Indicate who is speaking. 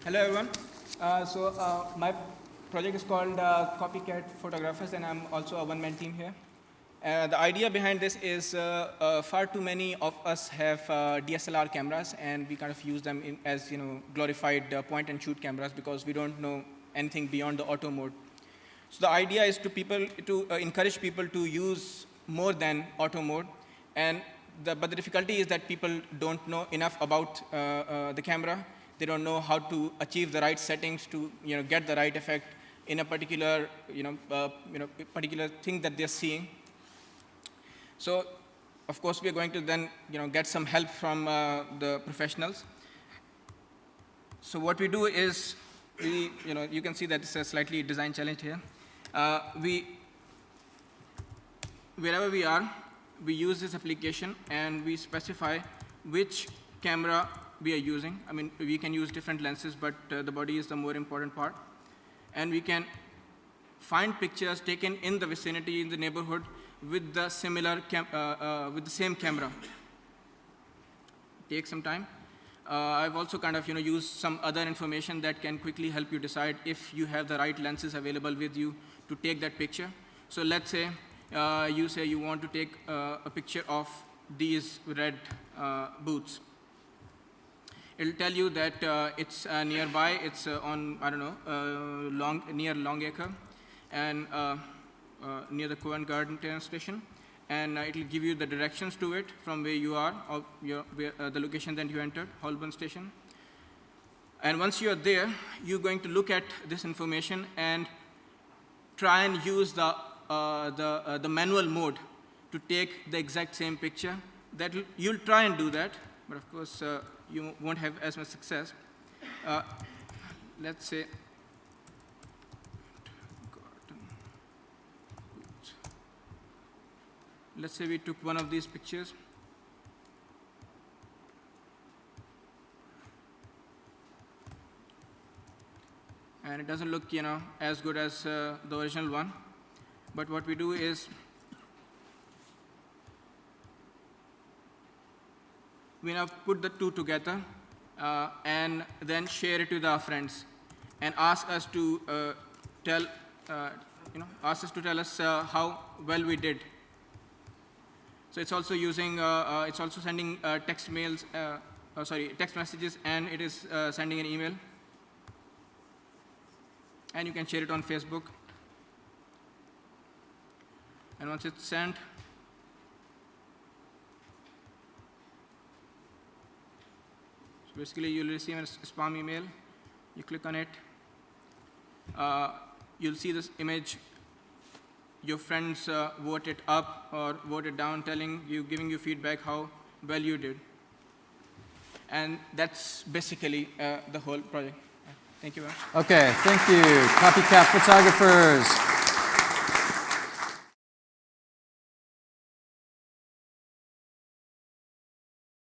Speaker 1: Hello everyone. My project is called Copycat Photographers, and I'm also a one-man team here. The idea behind this is far too many of us have DSLR cameras, and we kind of use them as glorified point-and-shoot cameras because we don't know anything beyond the auto mode. So the idea is to encourage people to use more than auto mode, but the difficulty is that people don't know enough about the camera. They don't know how to achieve the right settings to get the right effect in a particular particular thing that they're seeing. So, of course, we are going to then get some help from the professionals. So what we do is you can see that it's a slightly design challenge here. Wherever we are, we use this application and we specify which camera we are using. I mean, we can use different lenses, but the body is the more important part. And we can find pictures taken in the vicinity, in the neighborhood, with the with the same camera. Take some time. I've also kind of used some other information that can quickly help you decide if you have the right lenses available with you to take that picture. So let's say you say you want to take a picture of these red boots. It'll tell you that it's nearby. It's on, I don't know, near Longacre and near the Covent Garden train station. And it'll give you the directions to it from where you are, or the location that you entered, Holborn Station. And once you are there, you're going to look at this information and try and use the manual mode to take the exact same picture. You'll try and do that, but of course, you won't have as much success. Let's say, we took one of these pictures. And it doesn't look, as good as the original one. But what we do is, we now put the two together and then share it with our friends and ask us to tell us how well we did. So it's also using, it's also sending text messages, and it is sending an email. And you can share it on Facebook. And once it's sent, so basically you'll receive a spam email. You click on it. You'll see this image. Your friends vote it up or vote it down, giving you feedback how well you did. And that's basically the whole project. Thank you very much.
Speaker 2: Okay, thank you. Copycat Photographers.